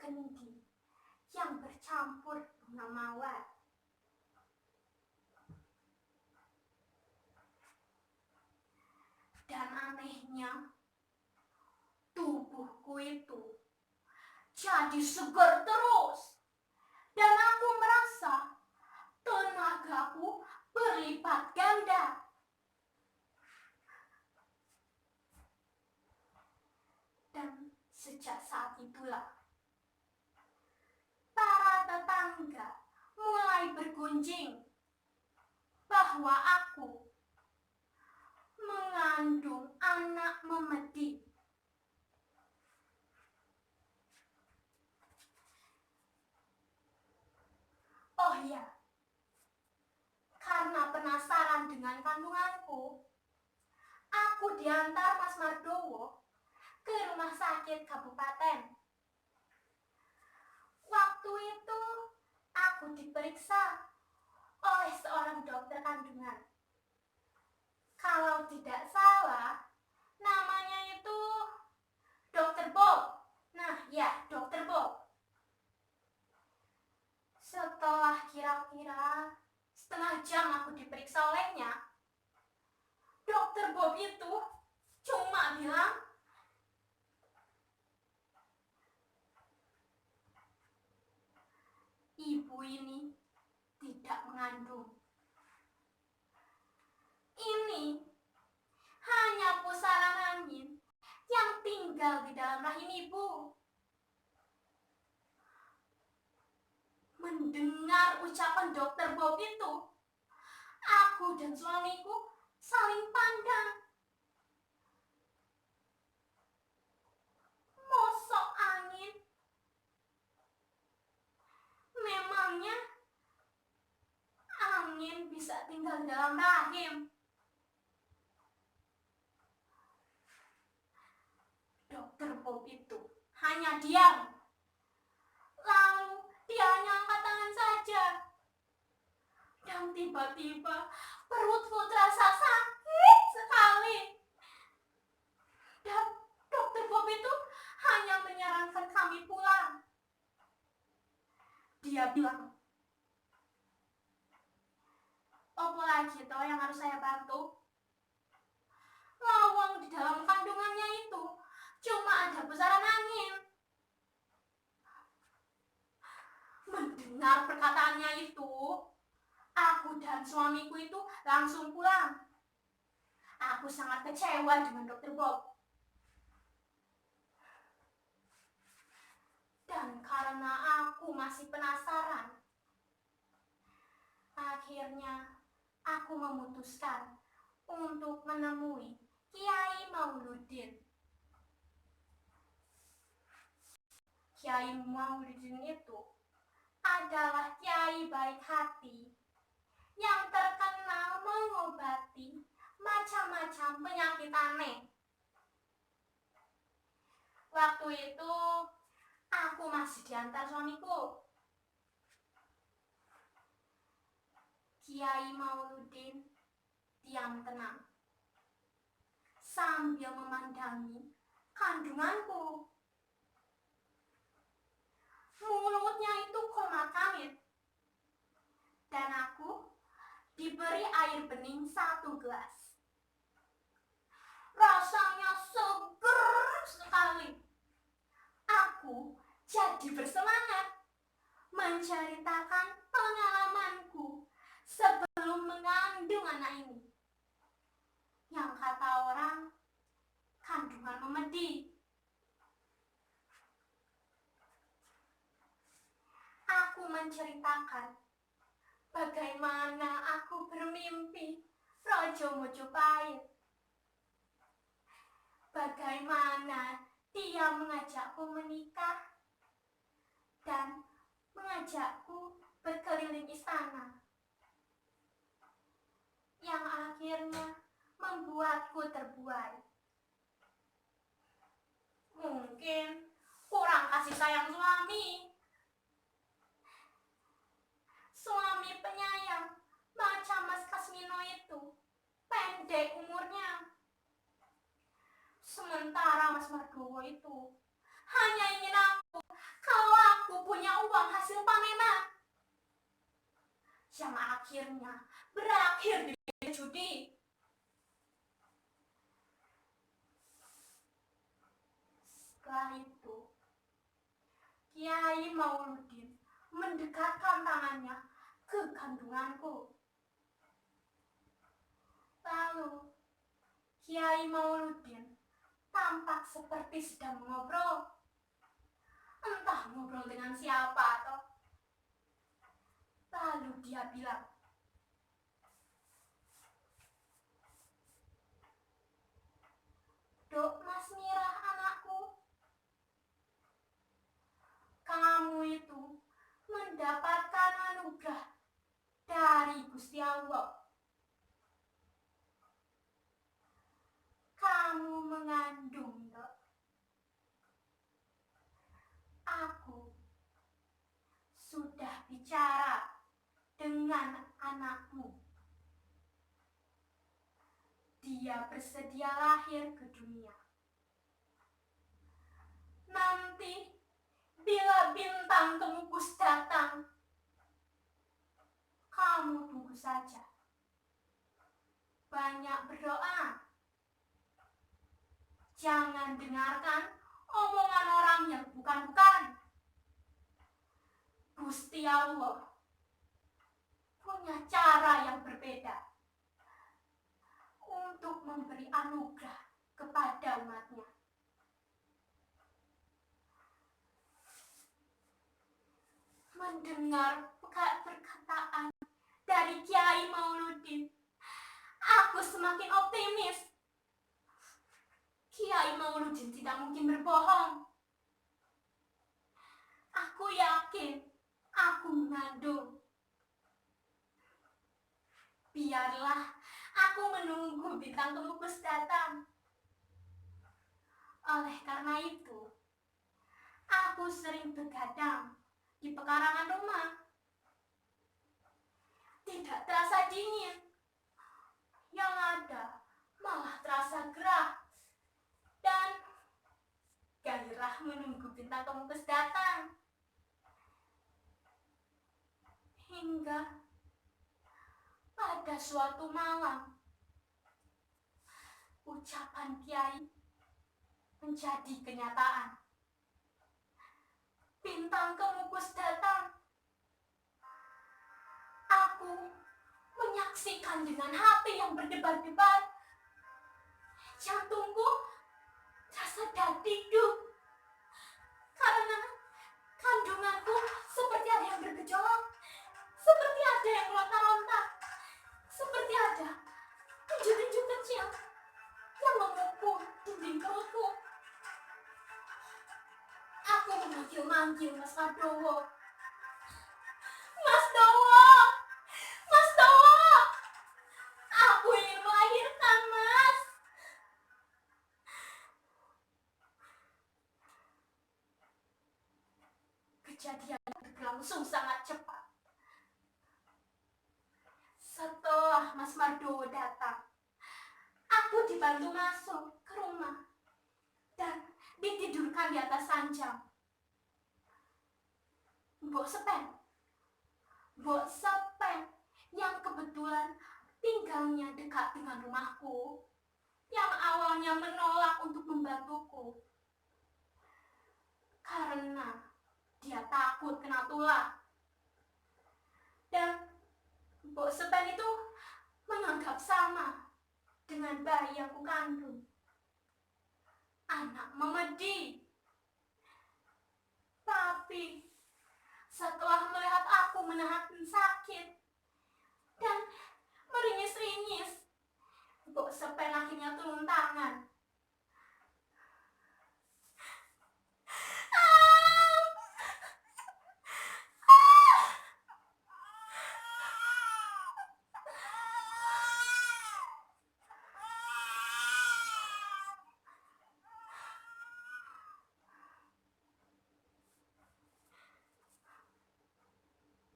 kendi yang bercampur bunga mawar. Dan anehnya, tubuhku itu jadi segar terus. Dan aku merasa tenagaku berlipat ganda. Dan sejak saat itulah para tetangga mulai bergunjing bahwa aku mengandung anak memedi. Oh iya, karena penasaran dengan kandunganku, aku diantar Mas Mardowo ke rumah sakit kabupaten. Waktu itu aku diperiksa oleh seorang dokter kandungan. Kalau tidak salah, namanya itu Dokter Bob. Nah ya, Dokter Bob. Setelah kira-kira setengah jam aku diperiksa olehnya, Dokter Bob itu cuma bilang, ibu ini tidak mengandung. Ini hanya pusaran angin yang tinggal di dalam rahim ibu. Mendengar ucapan Dokter Bob itu, aku dan suamiku saling pandang. Mosok angin? Memangnya angin bisa tinggal di dalam rahim? Dokter Bob itu hanya diam. Lalu dia hanya angkat tangan saja. Dan tiba-tiba perutku terasa sakit sekali. Dan Dokter Bob itu hanya menyarankan kami pulang. Dia bilang, "Apa lagi toh yang harus saya bantu? Lawang di dalam kandungannya itu cuma ada pusaran angin." Mendengar perkataannya itu, aku dan suamiku itu langsung pulang. Aku sangat kecewa dengan Dokter Bob. Dan karena aku masih penasaran, akhirnya aku memutuskan untuk menemui Kiai Mauludin. Kiai Mauludin itu adalah kiai baik hati yang terkenal mengobati macam-macam penyakit aneh. Waktu itu aku masih diantar suamiku. Kiai Mauludin diam tenang sambil memandangi kandunganku. Mulutnya itu komat kamit. Dan aku diberi air bening 1 gelas. Rasanya seger sekali. Aku jadi bersemangat menceritakan pengalamanku sebelum mengandung anak ini. Yang kata orang, kandungan memedi. Aku menceritakan bagaimana aku bermimpi Raja Mojopahit. Bagaimana dia mengajakku menikah dan mengajakku berkeliling istana. Yang akhirnya membuatku terbuai. Mungkin kurang kasih sayang suami. Suami penyayang macam Mas Kasmino itu pendek umurnya. Sementara Mas Mardowo itu hanya ingin aku kalau akhirnya berakhir di judi. Setelah itu, Kiai Mauludin mendekatkan tangannya ke kandunganku. Lalu, Kiai Mauludin tampak seperti sedang mengobrol. Entah ngobrol dengan siapa atau. Lalu dia bilang, "Dok Mas Mirah anakku, kamu itu mendapatkan anugerah dari Gusti Allah. Kamu mengandung, Dok. Aku sudah bicara dengan anakmu. Dia bersedia lahir ke dunia. Nanti bila bintang kemukus datang, kamu tunggu saja. Banyak berdoa. Jangan dengarkan omongan orang yang bukan-bukan. Gusti Allah punya cara yang berbeda untuk memberi anugerah kepada umatnya." Mendengar perkataan dari Kiai Mauludin, aku semakin optimis. Kiai Mauludin tidak mungkin berbohong. Aku yakin aku mengandung. Biarlah aku menunggu bintang kemukus datang. Oleh karena itu, aku sering begadang di pekarangan rumah. Tidak terasa dingin. Yang ada malah terasa gerah dan gairah menunggu bintang kemukus datang. Hingga pada suatu malam, ucapan Kiai menjadi kenyataan. Bintang kemukus datang. Aku menyaksikan dengan hati yang berdebar-debar. Jantungku terasa dagdikduk karena kandunganku seperti ada yang bergejolak, seperti ada yang meronta-ronta, seperti ada tinju-tinju kecil yang memukul dinding perutku. Aku memanggil-manggil Mas Mardowo. "Mas Dowo! Mas Dowo! Aku ingin melahirkan, Mas!" Kejadian berlangsung sangat cepat. Setelah Mas Mardowo datang, aku dibantu masuk ke rumah dan ditidurkan di atas ranjang. Mbok Sepen yang kebetulan tinggalnya dekat dengan rumahku, yang awalnya menolak untuk membantuku karena dia takut kena tulah. Dan Mbok Sepen itu menganggap sama dengan bayi yang kukandung, anak Memedi. Tapi setelah melihat aku menahan sakit dan meringis-ringis, Mbok Sepen akhirnya turun tangan.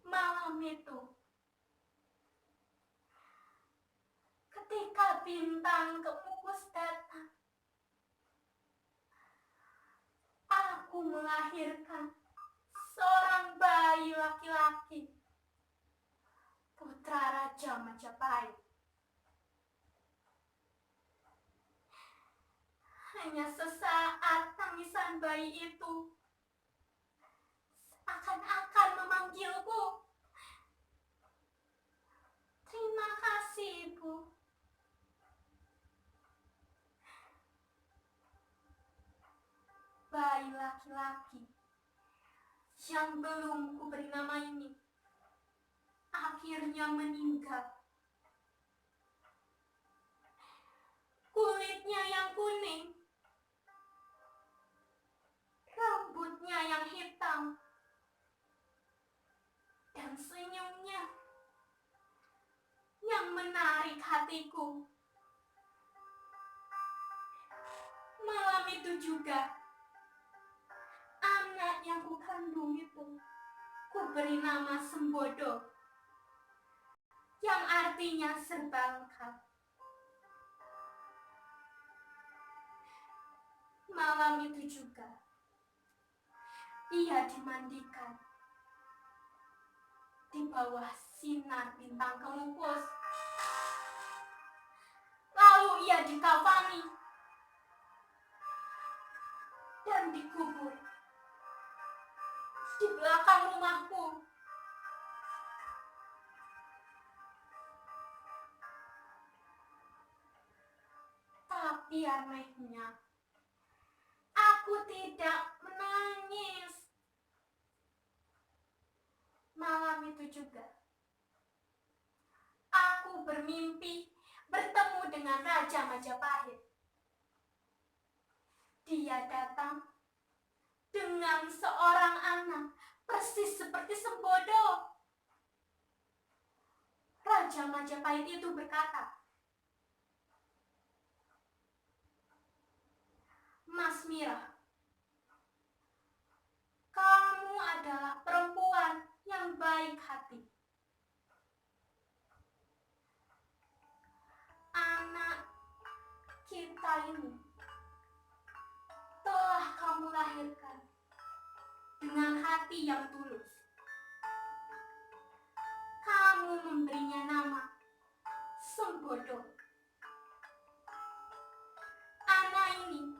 Malam itu, ketika bintang kemukus datang, aku melahirkan seorang bayi laki-laki, putra putra Raja Majapahit. Hanya sesaat tangisan bayi itu akan memanggilku. Terima kasih, Ibu. Bayi laki-laki yang belum kuberi nama ini akhirnya meninggal. Kulitnya yang kuning, rambutnya yang hitam, dan senyumnya yang menarik hatiku. Malam itu juga, anak yang kukandung itu kuberi nama Sembodo, yang artinya serba lengkap. Malam itu juga, ia dimandikan di bawah sinar bintang kemupus. Lalu ia dikafani dan dikubur di belakang rumahku. Tapi anehnya, aku tidak menangis. Malam itu juga, aku bermimpi bertemu dengan Raja Majapahit. Dia datang dengan seorang anak persis seperti Sembodo. Raja Majapahit itu berkata, "Mas Mira, kamu adalah perempuan yang baik hati. Anak kita ini telah kamu lahirkan dengan hati yang tulus. Kamu memberinya nama Sembodo. Anak ini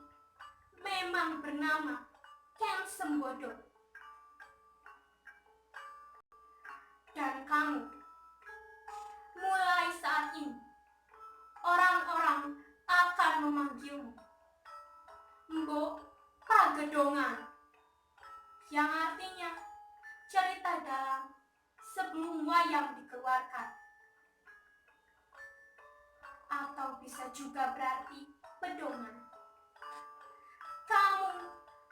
memang bernama Ken Sembodo. Dan kamu, mulai saat ini, orang-orang akan memanggilmu Mbok Pagedongan, yang artinya cerita dalam sebelum wayang dikeluarkan. Atau bisa juga berarti pedongan. Kamu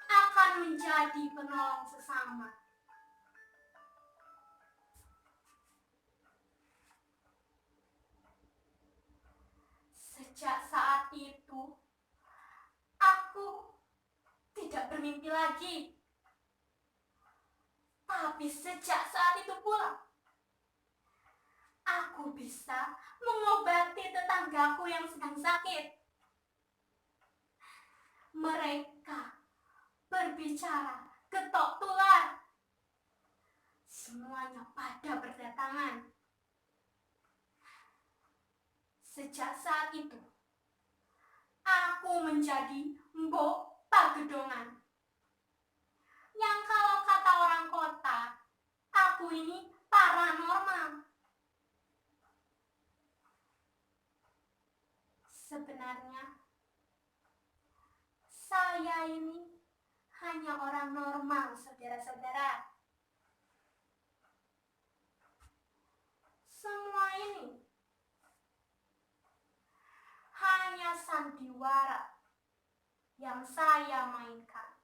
akan menjadi penolong sesama." Sejak saat itu, aku tidak bermimpi lagi. Tapi sejak saat itu pula, aku bisa mengobati tetanggaku yang sedang sakit. Mereka berbicara ketok tular. Semuanya pada berdatangan. Sejak saat itu, aku menjadi Mbok Pagedongan. Yang kalau kata orang kota, aku ini paranormal. Sebenarnya, saya ini hanya orang normal, saudara-saudara. Semua ini hanya sandiwara yang saya mainkan.